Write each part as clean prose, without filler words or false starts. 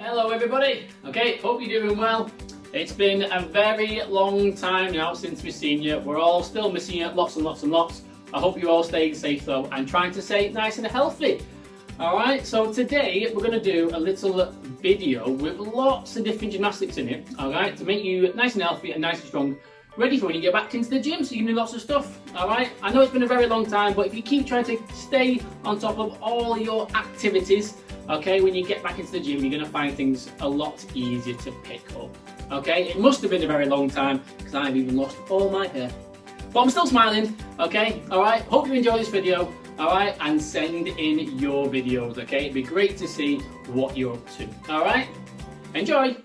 Hello everybody, okay, hope you're doing well. It's been a very long time now since we've seen you. We're all still missing you, lots and lots and lots. I hope you're all staying safe though and trying to stay nice and healthy. Alright, so today we're going to do a little video with lots of different gymnastics in it, alright, to make you nice and healthy and nice and strong, ready for when you get back into the gym so you can do lots of stuff, alright. I know it's been a very long time, but if you keep trying to stay on top of all your activities, okay, when you get back into the gym, you're going to find things a lot easier to pick up. Okay, it must have been a very long time because I've even lost all my hair. But I'm still smiling, okay, alright. Hope you enjoy this video, alright, and send in your videos, okay. It'd be great to see what you're up to, alright. Enjoy!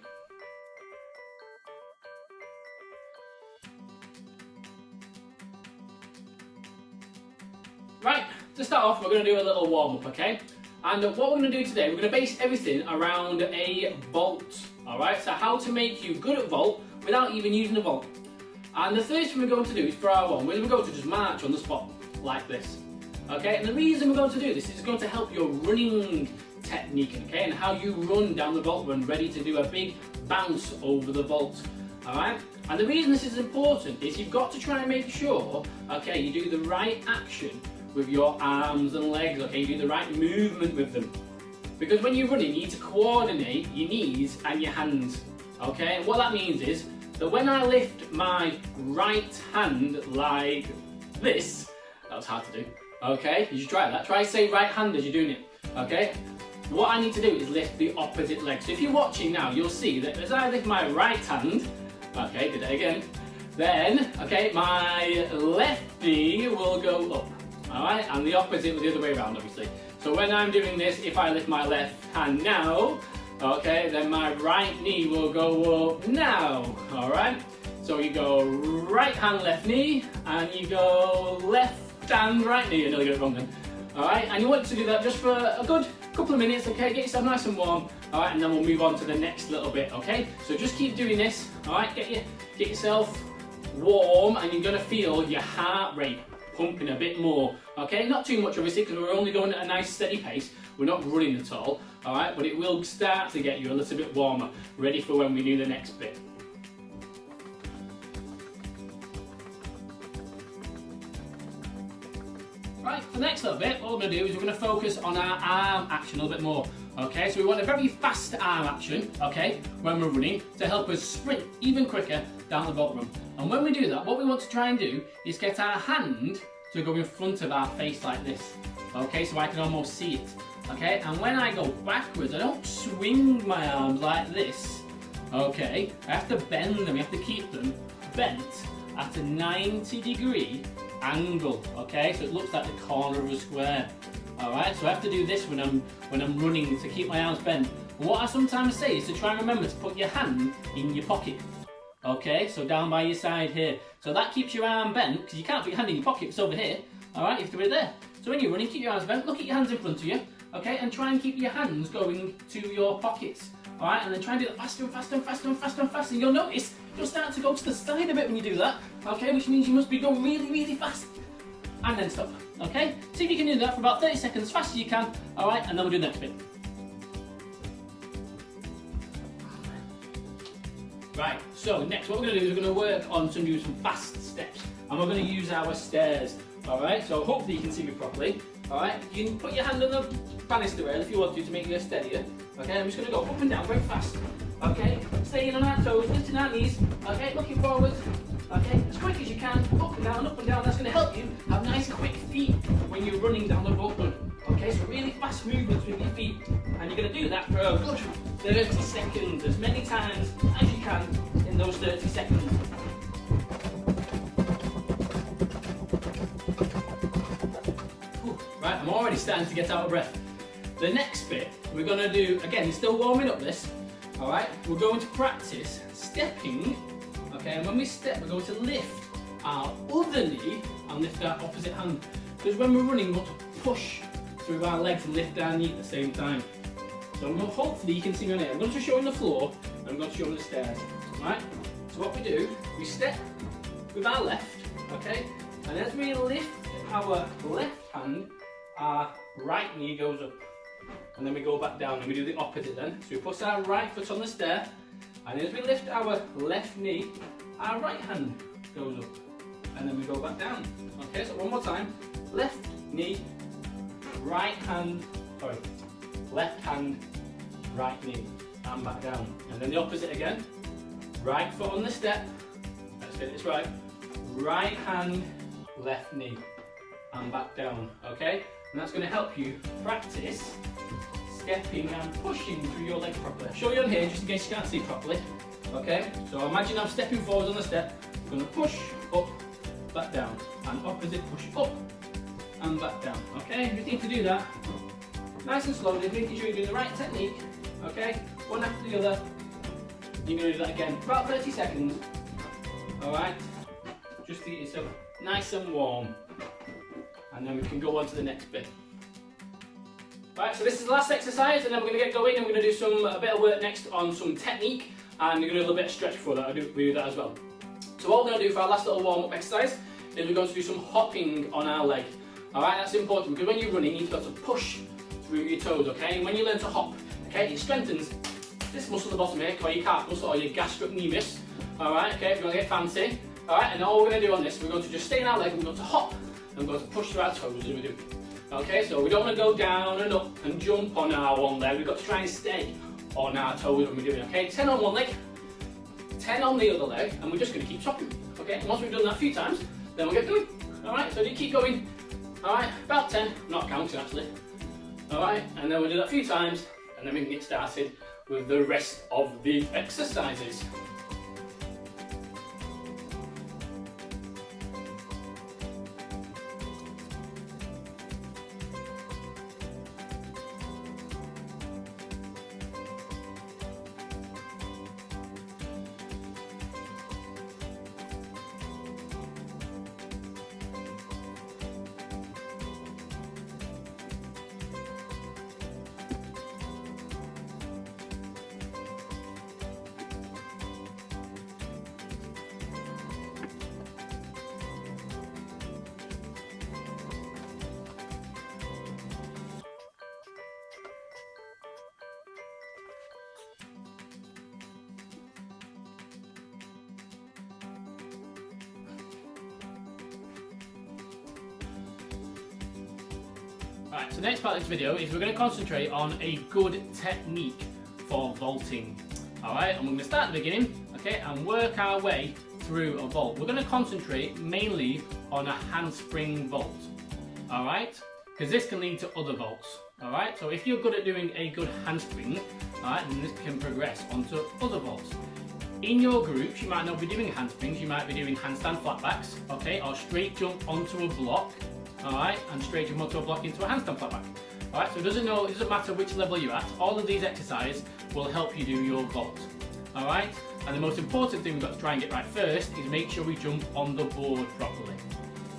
Right, to start off, we're going to do a little warm-up, okay? And what we're going to do today, we're going to base everything around a vault, alright? So how to make you good at vault without even using a vault. And the first thing we're going to do is for our one, we're going to just march on the spot, like this. Okay, and the reason we're going to do this is going to help your running technique, okay? And how you run down the vault run, ready to do a big bounce over the vault, alright? And the reason this is important is you've got to try and make sure, okay, you do the right action with your arms and legs, okay, you do the right movement with them. Because when you're running, you need to coordinate your knees and your hands, okay? And what that means is that when I lift my right hand like this, that was hard to do, okay? You should try that. Try say right hand as you're doing it, okay? What I need to do is lift the opposite leg. So if you're watching now, you'll see that as I lift my right hand, okay, did it again, then, okay, my left knee will go up. Alright, and the opposite was the other way around, obviously. So when I'm doing this, if I lift my left hand now, okay, then my right knee will go up now. Alright, so you go right hand, left knee, and you go left hand, right knee. I nearly got it wrong then. Alright, and you want to do that just for a good couple of minutes, okay? Get yourself nice and warm, alright, and then we'll move on to the next little bit, okay? So just keep doing this, alright? Get yourself warm, and you're going to feel your heart rate pumping a bit more, okay? Not too much obviously because we're only going at a nice steady pace. We're not running at all, alright? But it will start to get you a little bit warmer, ready for when we do the next bit. Right, for the next little bit, what we're going to do is we're going to focus on our arm action a little bit more, okay? So we want a very fast arm action, okay, when we're running to help us sprint even quicker down the vault run. And when we do that, what we want to try and do is get our hand to go in front of our face like this, okay, so I can almost see it, okay? And when I go backwards, I don't swing my arms like this, okay? I have to bend them, you have to keep them bent at a 90-degree angle, okay? So it looks like the corner of a square, alright? So I have to do this when I'm running to keep my arms bent. And what I sometimes say is to try and remember to put your hand in your pocket. Okay, so down by your side here. So that keeps your arm bent, because you can't put your hand in your pocket, it's over here. Alright, you have to put it there. So when you're running, keep your arms bent, look at your hands in front of you, okay, and try and keep your hands going to your pockets. Alright, and then try and do that faster and faster and faster and faster and faster. And you'll notice you'll start to go to the side a bit when you do that, okay, which means you must be going really, really fast. And then stop, okay? See if you can do that for about 30 seconds as fast as you can, alright, and then we'll do the next bit. Right, so next what we're going to do is we're going to work on do some fast steps, and we're going to use our stairs, alright, so hopefully you can see me properly, alright, you can put your hand on the banister rail if you want to make it steadier, okay, I'm just going to go up and down very fast, okay, staying on our toes, lifting our knees, okay, looking forward, okay, as quick as you can, up and down, that's going to help you have nice quick feet when you're running down the vault run, okay, so really fast movements with your feet, and you're going to do that for a good 30 seconds, as many times as you can in those 30 seconds. Whew, right, I'm already starting to get out of breath. The next bit we're going to do, again, you're still warming up this, alright, we're going to practice stepping, okay, and when we step we're going to lift our other knee and lift our opposite hand, because when we're running we want to push through our legs and lift our knee at the same time. So hopefully you can see me on here. I'm going to show you on the floor and I'm going to show you on the stairs. Right? So what we do, we step with our left, okay? And as we lift our left hand, our right knee goes up. and then we go back down and we do the opposite then. So we put our right foot on the stair, and as we lift our left knee, our right hand goes up, and then we go back down. Okay, so one more time. Left knee, right hand, sorry, left hand, right knee, and back down. And then the opposite again. Right foot on the step, let's get this right. Right hand, left knee, and back down, okay? And that's going to help you practice stepping and pushing through your leg properly. I'll show you on here just in case you can't see properly, okay? So imagine I'm stepping forward on the step, I'm going to push up, back down, and opposite push up, and back down, okay? You just need to do that nice and slowly, making sure you're doing the right technique, okay? One after the other. You're going to do that again for about 30 seconds, alright? Just to get yourself nice and warm, and then we can go on to the next bit. Right, so this is the last exercise, and then we're going to get going, and we're going to do a bit of work next on some technique, and we're going to do a little bit of stretch before that. We do that as well. So what we're going to do for our last little warm-up exercise is we're going to do some hopping on our leg. Alright, that's important because when you're running, you've got to push through your toes, okay? And when you learn to hop, okay, it strengthens this muscle at the bottom here, called your calf muscle or your gastrocnemius. Alright, okay, if you want to get fancy. Alright, and all we're going to do on this, we're going to just stay in our leg, and we're going to hop, and we're going to push through our toes as we do. Okay, so we don't want to go down and up and jump on our one leg, we've got to try and stay on our toes when we're doing it, okay? 10 on one leg, 10 on the other leg, and we're just going to keep hopping, okay? And once we've done that a few times, then we'll get going. Alright, so you keep going, alright, about 10, not counting actually. Alright, and then we'll do that a few times, and then we can get started with the rest of the exercises. Right, so the next part of this video is we're going to concentrate on a good technique for vaulting. Alright, and we're going to start at the beginning, okay, and work our way through a vault. We're going to concentrate mainly on a handspring vault, alright, because this can lead to other vaults. Alright, so if you're good at doing a good handspring, alright, then this can progress onto other vaults. In your groups, you might not be doing handsprings, you might be doing handstand flatbacks, okay, or straight jump onto a block. Alright, and straight jump onto a block into a handstand flatback. Alright, so it doesn't matter which level you're at, all of these exercises will help you do your vault. Alright, and the most important thing we've got to try and get right first is make sure we jump on the board properly.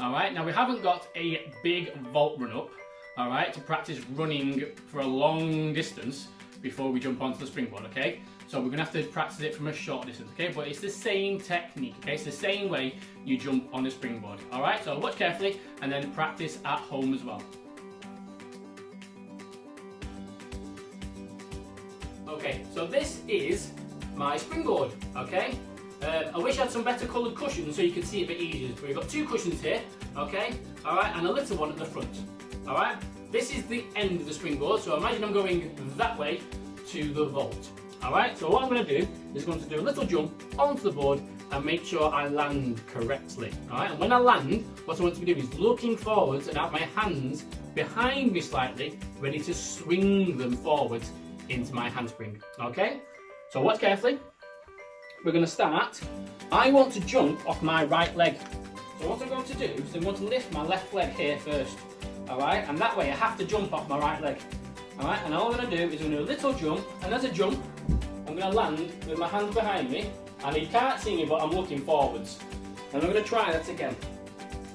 Alright, now we haven't got a big vault run up, alright, to practice running for a long distance before we jump onto the springboard, okay? So we're going to have to practice it from a short distance, okay? But it's the same technique, okay? It's the same way you jump on a springboard, alright? So watch carefully and then practice at home as well. Okay, so this is my springboard, okay? I wish I had some better coloured cushions so you could see it a bit easier. But we've got two cushions here, okay? Alright, and a little one at the front, alright? This is the end of the springboard, so imagine I'm going that way to the vault. Alright, so what I'm going to do is going to do a little jump onto the board and make sure I land correctly. Alright, and when I land, what I want to be doing is looking forwards and have my hands behind me slightly, ready to swing them forwards into my handspring. Okay, so watch carefully. We're going to start. I want to jump off my right leg. So what I'm going to do is I'm going to lift my left leg here first. Alright, and that way I have to jump off my right leg. Alright, and all I'm going to do is I'm going to do a little jump, and as I jump, I'm going to land with my hands behind me, and you can't see me but I'm looking forwards. And I'm going to try that again.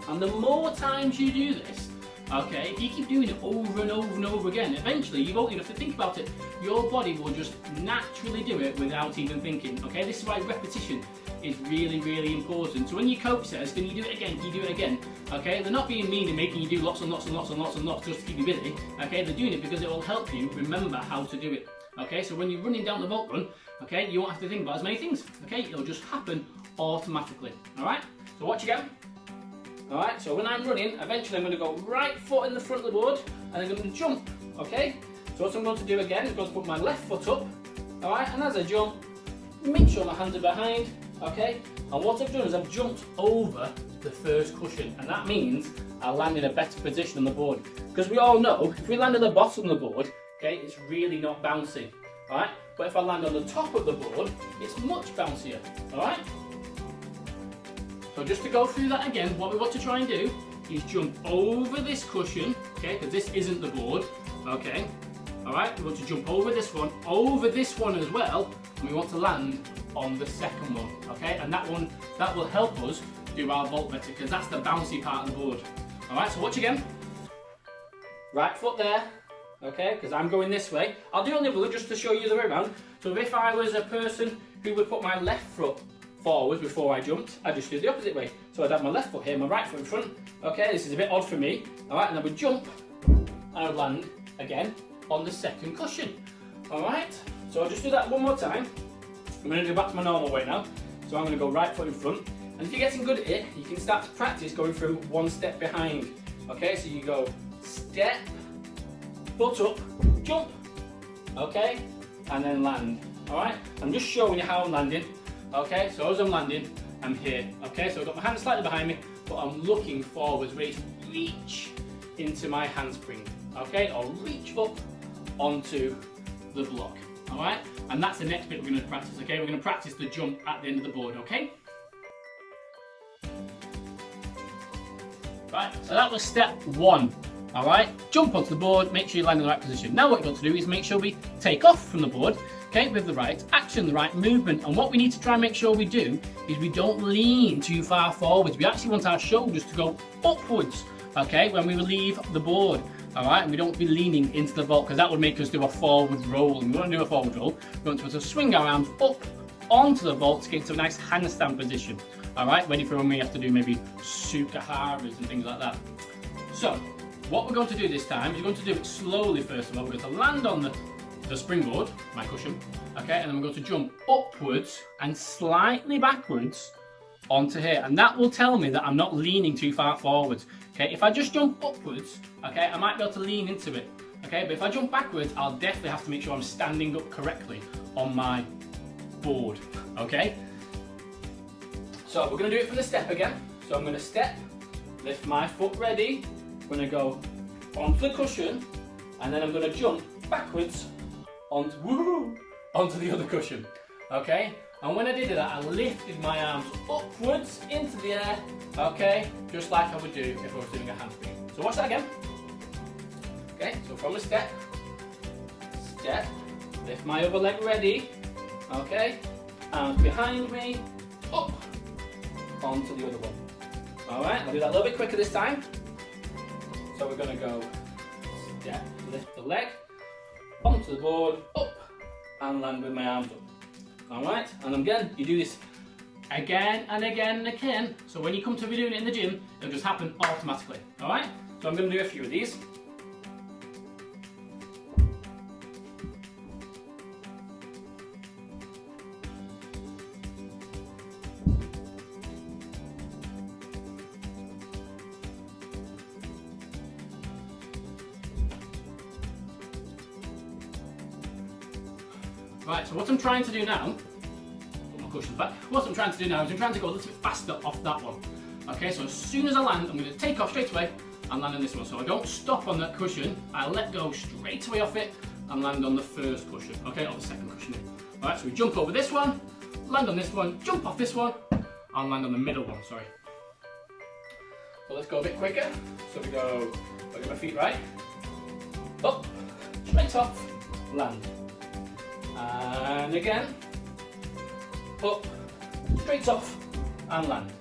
And the more times you do this, okay, if you keep doing it over and over and over again, eventually you won't even have to think about it. Your body will just naturally do it without even thinking, okay? This is why repetition is really, really important. So when your coach says, can you do it again, can you do it again, okay? They're not being mean and making you do lots and lots and lots and lots and lots just to keep you busy, okay? They're doing it because it will help you remember how to do it, okay? So when you're running down the vault run, okay, you won't have to think about as many things, okay? It'll just happen automatically, all right? So watch again. All right, so when I'm running, eventually I'm going to go right foot in the front of the board and I'm going to jump, okay? So what I'm going to do again is I'm going to put my left foot up, all right? And as I jump, make sure my hands are behind, okay? And what I've done is I've jumped over the first cushion, and that means I land in a better position on the board. Because we all know, if we land at the bottom of the board, okay, it's really not bouncy, all right? But if I land on the top of the board, it's much bouncier, all right? So just to go through that again, what we want to try and do is jump over this cushion, okay, because this isn't the board, okay, all right, we want to jump over this one as well, and we want to land on the second one, okay, and that will help us do our vault better, because that's the bouncy part of the board, all right, so watch again, right foot there, okay, because I'm going this way, I'll do it on the other one just to show you the way around. So if I was a person who would put my left foot forward before I jumped, I just do the opposite way. So I'd have my left foot here, my right foot in front. Okay, this is a bit odd for me. All right, and I would jump and I would land again on the second cushion. All right, so I'll just do that one more time. I'm going to go back to my normal way now. So I'm going to go right foot in front. And if you're getting good at it, you can start to practice going through one step behind. Okay, so you go step, foot up, jump, okay, and then land. All right, I'm just showing you how I'm landing. Okay, so as I'm landing, I'm here. Okay, so I've got my hand slightly behind me, but I'm looking forwards, ready to reach into my handspring. Okay, or reach up onto the block. All right, and that's the next bit we're going to practice. Okay, we're going to practice the jump at the end of the board. Okay. Right, so that was step one. All right, jump onto the board, make sure you land in the right position. Now what you've got to do is make sure we take off from the board, okay, with the right action, the right movement. And what we need to try and make sure we do is we don't lean too far forwards. We actually want our shoulders to go upwards, okay, when we leave the board. All right, and we don't be leaning into the vault because that would make us do a forward roll. And we want to do a forward roll. We want to swing our arms up onto the vault to get into a nice handstand position. All right, ready for when we have to do maybe sukaharas and things like that. So what we're going to do this time is we're going to do it slowly first of all. We're going to land on the springboard, my cushion, okay, and then we're going to jump upwards and slightly backwards onto here, and that will tell me that I'm not leaning too far forwards. Okay, if I just jump upwards, okay, I might be able to lean into it, okay, but if I jump backwards, I'll definitely have to make sure I'm standing up correctly on my board, okay. So we're going to do it for the step again. So I'm going to step, lift my foot ready, I'm going to go onto the cushion, and then I'm going to jump backwards onto the other cushion, okay? And when I did that, I lifted my arms upwards into the air, okay? Just like I would do if I was doing a handspring. So watch that again. Okay, so from a step, lift my other leg ready, okay? Arms behind me, up, onto the other one. All right, I'll do that a little bit quicker this time. So we're gonna go step, lift the leg, onto the board, up, and land with my arms up. All right, and again, you do this again and again and again. So when you come to be doing it in the gym, it'll just happen automatically. All right, so I'm gonna do a few of these. Right, so what I'm trying to do now, put my cushions back, what I'm trying to do now is I'm trying to go a little bit faster off that one. Okay, so as soon as I land, I'm going to take off straight away and land on this one. So I don't stop on that cushion, I let go straight away off it and land on the first cushion, okay, or the second cushion. Alright, so we jump over this one, land on this one, jump off this one, and land on the middle one, sorry. So let's go a bit quicker. So we go, I'll get my feet right, up, straight off, land. And again, up, straight off, and land.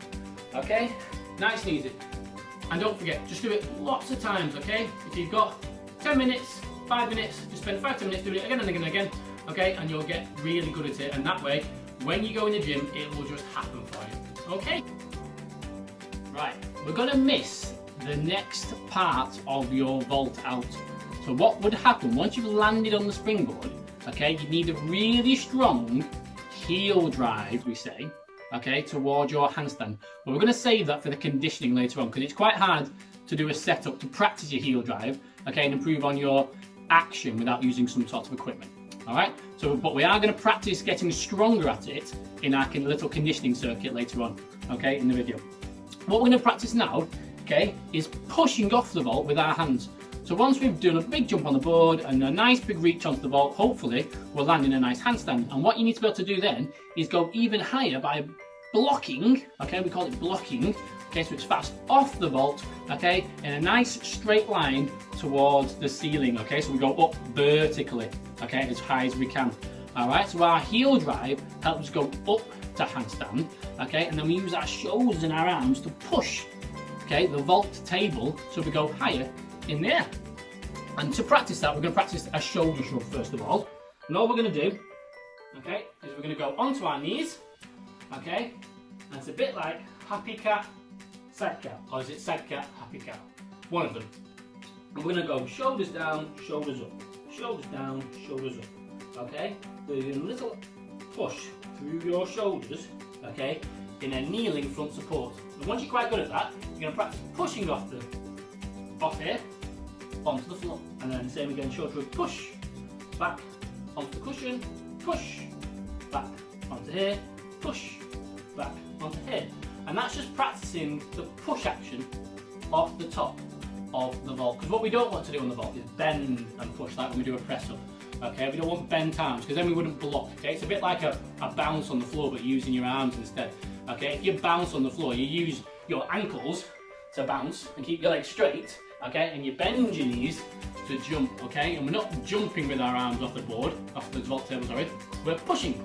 Okay, nice and easy. And don't forget, just do it lots of times, okay? If you've got 10 minutes, 5 minutes, just spend 5 to 10 minutes doing it again and again and again, okay? And you'll get really good at it, and that way, when you go in the gym, it will just happen for you, okay? Right, we're gonna miss the next part of your vault out. So what would happen, once you've landed on the springboard, okay, you need a really strong heel drive, we say, okay, towards your handstand. But we're going to save that for the conditioning later on, because it's quite hard to do a setup to practice your heel drive, okay, and improve on your action without using some sort of equipment. All right, so but we are going to practice getting stronger at it in our little conditioning circuit later on, okay, in the video. What we're going to practice now, okay, is pushing off the vault with our hands. So once we've done a big jump on the board and a nice big reach onto the vault, hopefully we'll land in a nice handstand. And what you need to be able to do then is go even higher by blocking, okay, we call it blocking, okay, so it's fast off the vault, okay, in a nice straight line towards the ceiling, okay, so we go up vertically, okay, as high as we can. All right, so our heel drive helps us go up to handstand, okay, and then we use our shoulders and our arms to push, okay, the vault table so we go higher in the air. And to practice that, we're going to practice a shoulder shrug first of all. And all we're going to do, okay, is we're going to go onto our knees, okay, and it's a bit like happy cat, sad cat, or is it sad cat, happy cat? One of them. And we're going to go shoulders down, shoulders up, shoulders down, shoulders up, okay? So you're doing a little push through your shoulders, okay, in a kneeling front support. And once you're quite good at that, you're going to practice pushing off here onto the floor, and then same again, shoulder shrug, push back onto the cushion, push back onto here, push back onto here, and that's just practicing the push action off the top of the vault. Because what we don't want to do on the vault is bend and push like when we do a press up. Okay, we don't want bent arms because then we wouldn't block. Okay, it's a bit like a bounce on the floor but using your arms instead. Okay, if you bounce on the floor, you use your ankles to bounce and keep your legs straight. Okay, and you bend your knees to jump, okay? And we're not jumping with our arms off the board, off the vault table, sorry. We're pushing.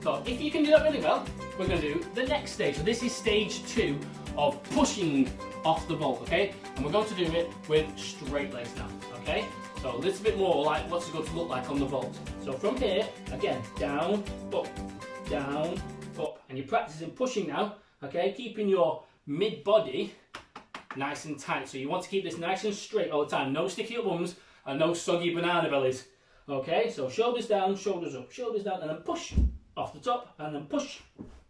So if you can do that really well, we're going to do the next stage. So this is stage 2 of pushing off the vault, okay? And we're going to do it with straight legs now, okay? So a little bit more like what's it going to look like on the vault. So from here, again, down, up, and you're practicing pushing now, okay? Keeping your mid-body nice and tight. So you want to keep this nice and straight all the time. No sticky up bums and no soggy banana bellies. Okay, so shoulders down, shoulders up, shoulders down, and then push off the top, and then push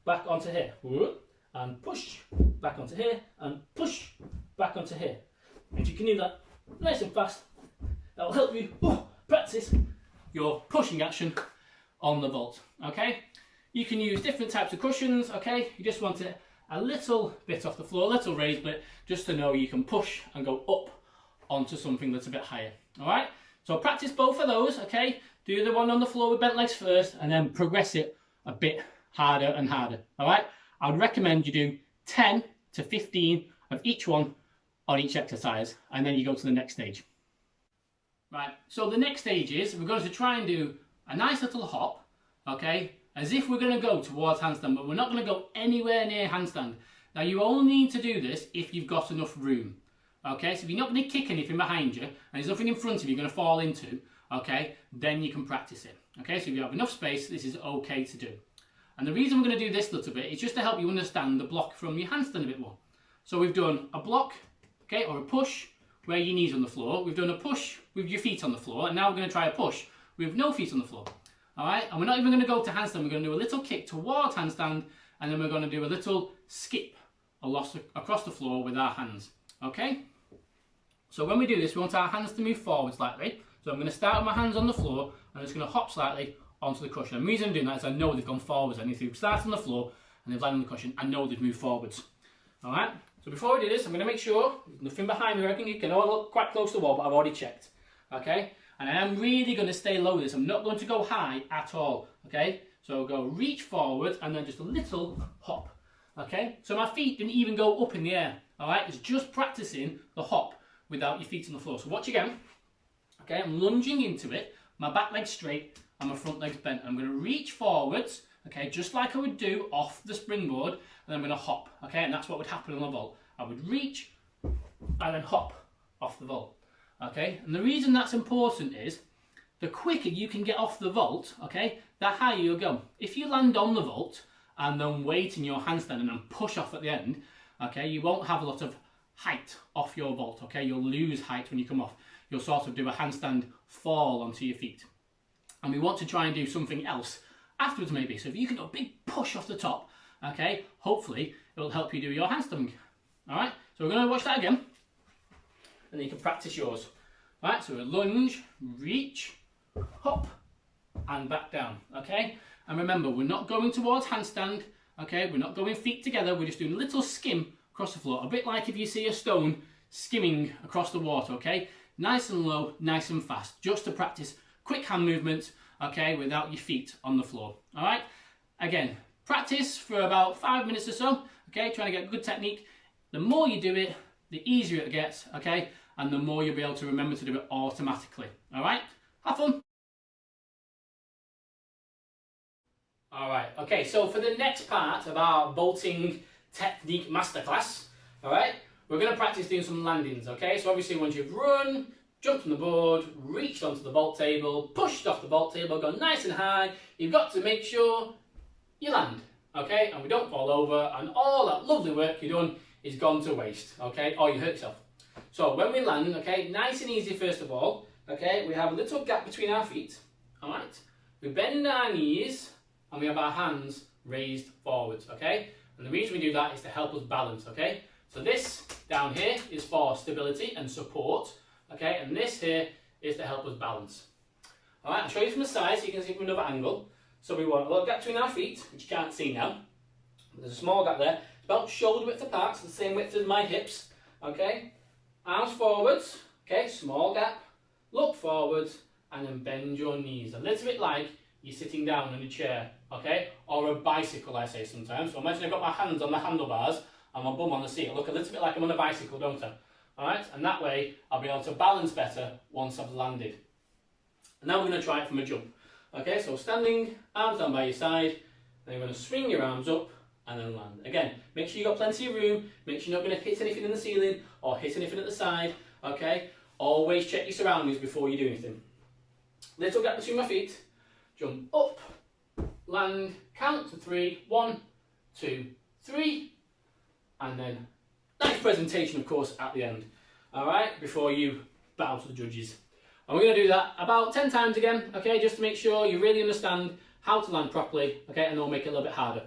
back onto here. And push back onto here, and push back onto here. If you can do that nice and fast, that will help you practice your pushing action on the vault. Okay, you can use different types of cushions. Okay, you just want it a little bit off the floor, a little raised bit, just to know you can push and go up onto something that's a bit higher. All right, so practice both of those, okay? Do the one on the floor with bent legs first, and then progress it a bit harder and harder, all right? I would recommend you do 10 to 15 of each one on each exercise, and then you go to the next stage. Right, so the next stage is we're going to try and do a nice little hop, okay? As if we're going to go towards handstand, but we're not going to go anywhere near handstand. Now you only need to do this if you've got enough room. Okay, so if you're not going to kick anything behind you, and there's nothing in front of you you're going to fall into, okay, then you can practice it. Okay, so if you have enough space, this is okay to do. And the reason we're going to do this little bit is just to help you understand the block from your handstand a bit more. So we've done a block, okay, or a push where your knees on the floor. We've done a push with your feet on the floor, and now we're going to try a push with no feet on the floor. All right, and we're not even going to go to handstand. We're going to do a little kick towards handstand, and then we're going to do a little skip across the floor with our hands. Okay? So when we do this, we want our hands to move forward slightly. So I'm going to start with my hands on the floor, and I'm just going to hop slightly onto the cushion. And the reason I'm doing that is I know they've gone forwards. And if they've started on the floor and they've landed on the cushion, I know they've moved forwards. All right? So before we do this, I'm going to make sure there's nothing behind me. I reckon you can all look quite close to the wall, but I've already checked. Okay? And I am really going to stay low with this. I'm not going to go high at all. Okay? So go reach forward and then just a little hop. Okay? So my feet didn't even go up in the air. All right? It's just practicing the hop without your feet on the floor. So watch again. Okay? I'm lunging into it. My back leg's straight and my front leg's bent. I'm going to reach forwards. Okay? Just like I would do off the springboard. And I'm going to hop. Okay? And that's what would happen on the vault. I would reach and then hop off the vault. Okay, and the reason that's important is the quicker you can get off the vault, okay, the higher you'll go. If you land on the vault and then wait in your handstand and then push off at the end, okay, you won't have a lot of height off your vault, okay, you'll lose height when you come off. You'll sort of do a handstand fall onto your feet. And we want to try and do something else afterwards maybe. So if you can do a big push off the top, okay, hopefully it will help you do your handstand. All right, so we're going to watch that again. And then you can practice yours. All right, so a lunge, reach, hop, and back down, okay? And remember, we're not going towards handstand, okay? We're not going feet together, we're just doing a little skim across the floor, a bit like if you see a stone skimming across the water, okay? Nice and low, nice and fast, just to practice quick hand movements, okay, without your feet on the floor, all right? Again, practice for about 5 minutes or so, okay, trying to get good technique. The more you do it, the easier it gets, okay? And the more you'll be able to remember to do it automatically, all right? Have fun. All right, okay, so for the next part of our vaulting technique masterclass, all right, we're going to practice doing some landings, okay? So obviously once you've run, jumped on the board, reached onto the vault table, pushed off the vault table, gone nice and high, you've got to make sure you land, okay? And we don't fall over, and all that lovely work you've done is gone to waste, okay? Or you hurt yourself. So when we land, okay, nice and easy first of all, okay, we have a little gap between our feet, all right? We bend our knees, and we have our hands raised forwards, okay? And the reason we do that is to help us balance, okay? So this down here is for stability and support, okay? And this here is to help us balance. All right, I'll show you from the side so you can see from another angle. So we want a little gap between our feet, which you can't see now. There's a small gap there. It's about shoulder width apart, so the same width as my hips, okay? Arms forwards, okay, small gap. Look forwards, and then bend your knees. A little bit like you're sitting down in a chair, okay? Or a bicycle, I say sometimes. So imagine I've got my hands on the handlebars and my bum on the seat. I look a little bit like I'm on a bicycle, don't I? All right, and that way I'll be able to balance better once I've landed. And now we're going to try it from a jump. Okay, so standing, arms down by your side, then you're going to swing your arms up and then land. Again, make sure you've got plenty of room, make sure you're not going to hit anything in the ceiling or hit anything at the side, okay? Always check your surroundings before you do anything. Little gap between my feet, jump up, land, count to 3, 1, 2, 3, and then nice presentation, of course, at the end, all right, before you bow to the judges. And we're going to do that about 10 times again, okay, just to make sure you really understand how to land properly, okay, and then we'll make it a little bit harder.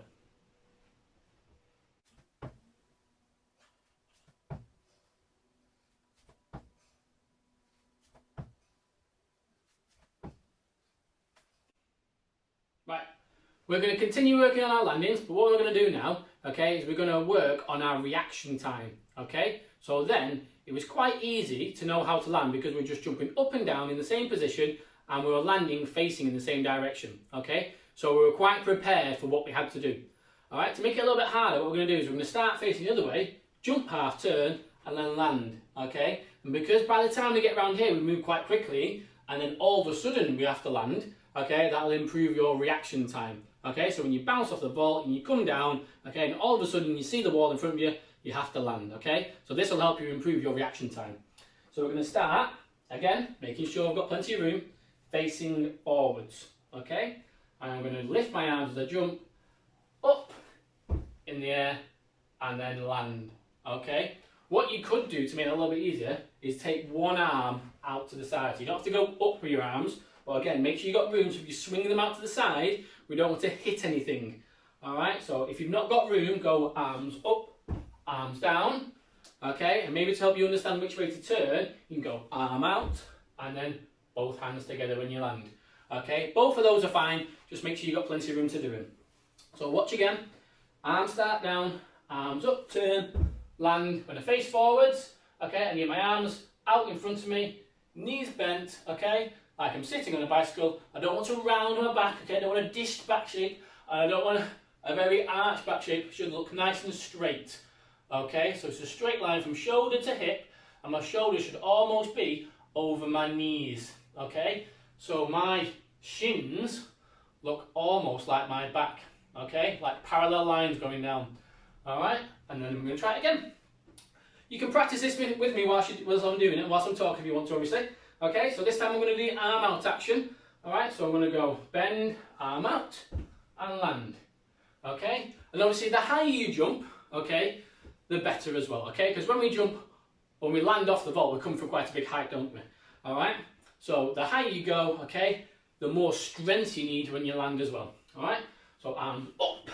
Right, we're going to continue working on our landings, but what we're going to do now, okay, is we're going to work on our reaction time, okay? So then, it was quite easy to know how to land because we're just jumping up and down in the same position and we were landing facing in the same direction, okay? So we were quite prepared for what we had to do. All right, to make it a little bit harder, what we're going to do is we're going to start facing the other way, jump half turn, and then land, okay? And because by the time we get around here, we move quite quickly, and then all of a sudden we have to land, okay, that'll improve your reaction time, okay? So when you bounce off the vault and you come down, okay, and all of a sudden you see the wall in front of you, you have to land, okay? So this will help you improve your reaction time. So we're going to start, again, making sure I've got plenty of room, facing forwards, okay? And I'm going to lift my arms as I jump up in the air and then land, okay? What you could do to make it a little bit easier is take one arm out to the side. So you don't have to go up with your arms, but again, make sure you've got room. So if you're swinging them out to the side, we don't want to hit anything, all right? So if you've not got room, go arms up, arms down, okay? And maybe to help you understand which way to turn, you can go arm out and then both hands together when you land, okay? Both of those are fine, just make sure you've got plenty of room to do it. So watch again, arms start down, arms up, turn, land. When I face forwards, okay, I get my arms out in front of me, knees bent, okay, like I'm sitting on a bicycle. I don't want to round my back, okay, I don't want a dished back shape, and I don't want a very arched back shape. It should look nice and straight, okay? So it's a straight line from shoulder to hip, and my shoulders should almost be over my knees, okay? So my shins look almost like my back, okay? Like parallel lines going down, all right? And then I'm going to try it again. You can practice this with me whilst I'm doing it, whilst I'm talking if you want to, obviously. Okay, so this time I'm going to do the arm out action. Alright, so I'm going to go bend, arm out, and land. Okay, and obviously the higher you jump, okay, the better as well, okay, because when we land off the vault, we come from quite a big height, don't we? Alright, so the higher you go, okay, the more strength you need when you land as well. Alright, so arms up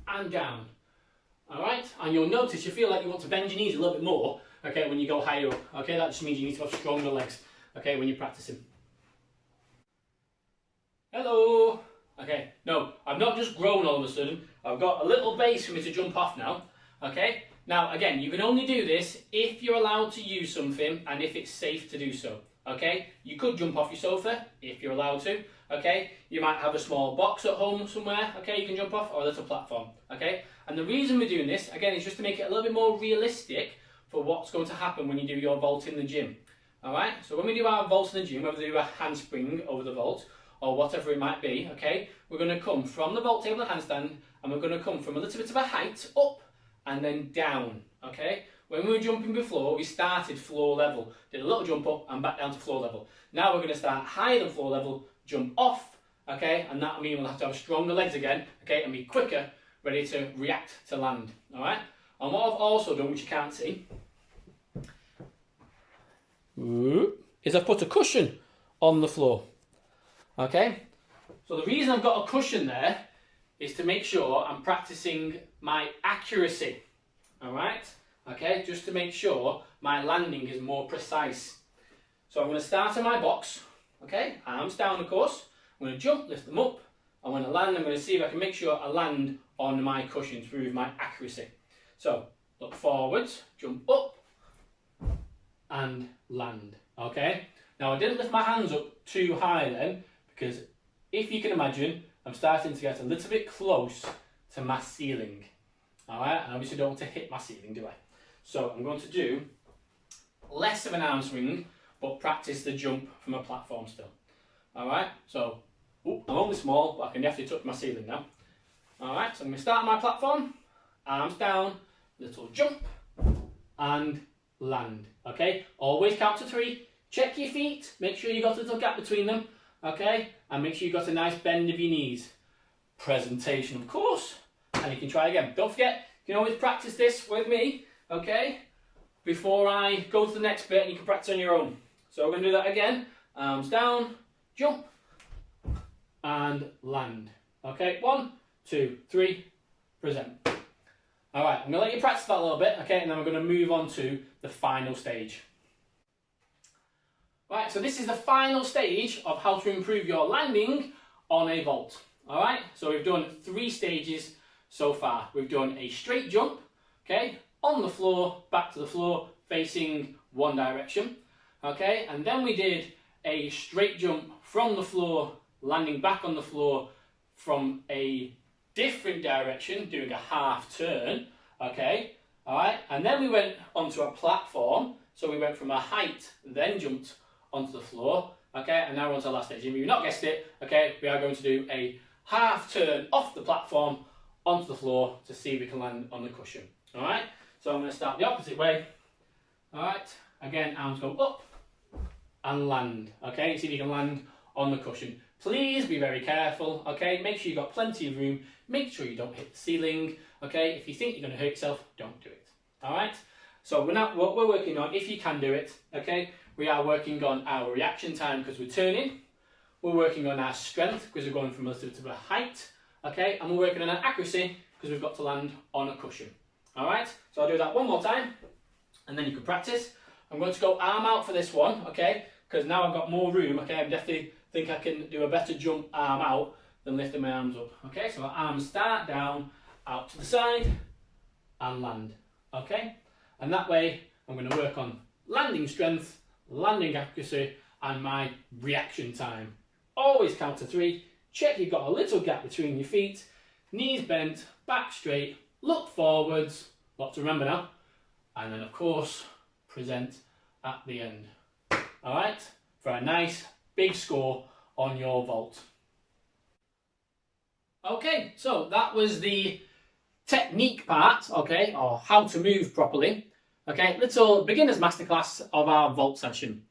and down. Alright, and you'll notice you feel like you want to bend your knees a little bit more, okay, when you go higher up. Okay, that just means you need to have stronger legs, okay, when you're practicing. Hello! Okay, no, I've not just grown all of a sudden, I've got a little base for me to jump off now. Okay, now again, you can only do this if you're allowed to use something and if it's safe to do so. Okay, you could jump off your sofa if you're allowed to. Okay, you might have a small box at home somewhere, okay, you can jump off, or a little platform. Okay, and the reason we're doing this, again, is just to make it a little bit more realistic for what's going to happen when you do your vault in the gym. Alright, so when we do our vault in the gym, whether we do a handspring over the vault, or whatever it might be, okay, we're going to come from the vault table and handstand, and we're going to come from a little bit of a height up and then down, okay? When we were jumping before, we started floor level, did a little jump up and back down to floor level. Now we're going to start higher than floor level, jump off, okay, and that means we'll have to have stronger legs again, okay, and be quicker, ready to react to land, alright? And what I've also done, which you can't see, is I've put a cushion on the floor. Okay, so the reason I've got a cushion there is to make sure I'm practicing my accuracy. Alright, okay, just to make sure my landing is more precise. So I'm going to start in my box, okay, arms down of course. I'm going to jump, lift them up, and when I land, I'm going to see if I can make sure I land on my cushion to prove my accuracy. So look forwards, jump up, and land. Okay, now I didn't lift my hands up too high then, because if you can imagine, I'm starting to get a little bit close to my ceiling. Alright, and obviously don't want to hit my ceiling, do I? So I'm going to do less of an arm swing, but practice the jump from a platform still. Alright, so I'm only small, but I can definitely touch my ceiling now. Alright, so I'm going to start my platform, arms down, little jump, and land. Okay, always count to 3, check your feet, make sure you've got a little gap between them. Okay, and make sure you've got a nice bend of your knees. Presentation, of course, and you can try again. Don't forget, you can always practice this with me, okay, before I go to the next bit, and you can practice on your own. So we're going to do that again. Arms down, jump, and land. Okay, 1, 2, 3, present. Alright, I'm going to let you practice that a little bit, okay, and then we're going to move on to the final stage. Right, so this is the final stage of how to improve your landing on a vault. Alright, so we've done 3 stages so far. We've done a straight jump, okay, on the floor, back to the floor, facing one direction, okay, and then we did a straight jump from the floor, landing back on the floor from a different direction, doing a half turn, okay, alright, and then we went onto a platform, so we went from a height, then jumped onto the floor, okay, and now we're on to the last stage. If you've not guessed it, okay, we are going to do a half turn off the platform onto the floor to see if we can land on the cushion. Alright, so I'm going to start the opposite way. Alright, again, arms go up and land, okay, see if you can land on the cushion. Please be very careful, okay, make sure you've got plenty of room, make sure you don't hit the ceiling, okay, if you think you're going to hurt yourself, don't do it. Alright, so what we're working on, if you can do it, okay, we are working on our reaction time because we're turning. We're working on our strength because we're going from a little bit of a height. Okay, and we're working on our accuracy because we've got to land on a cushion. Alright, so I'll do that one more time and then you can practice. I'm going to go arm out for this one, okay, because now I've got more room, okay, I definitely think I can do a better jump arm out than lifting my arms up. Okay, so our arms start down, out to the side and land. Okay, and that way I'm going to work on landing strength, landing accuracy, and my reaction time. Always count to 3, check you've got a little gap between your feet, knees bent, back straight, look forwards, lot to remember now, and then of course, present at the end. Alright, for a nice big score on your vault. Okay, so that was the technique part, okay, or how to move properly. Okay, little beginner's masterclass of our vault session.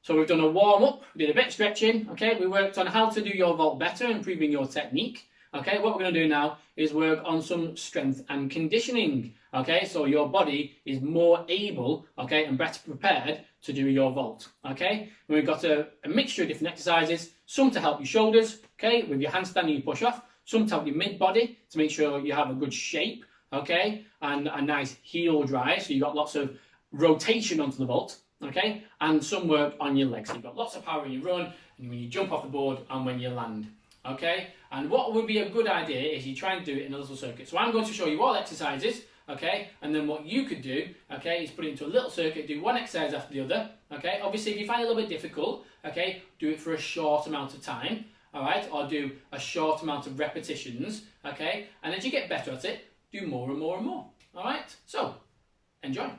So we've done a warm-up, we did a bit of stretching, okay, we worked on how to do your vault better, improving your technique. Okay, what we're going to do now is work on some strength and conditioning. Okay, so your body is more able, okay, and better prepared to do your vault. Okay, and we've got a mixture of different exercises, some to help your shoulders, okay, with your handstand and your push off, some to help your mid-body to make sure you have a good shape, okay, and a nice heel drive, so you've got lots of rotation onto the vault, okay, and some work on your legs. So you've got lots of power when you run, and when you jump off the board, and when you land. Okay, and what would be a good idea is you try and do it in a little circuit. So I'm going to show you all exercises, okay, and then what you could do, okay, is put it into a little circuit, do one exercise after the other, okay. Obviously, if you find it a little bit difficult, okay, do it for a short amount of time, all right, or do a short amount of repetitions, okay, and as you get better at it, do more and more and more, all right. So, enjoy.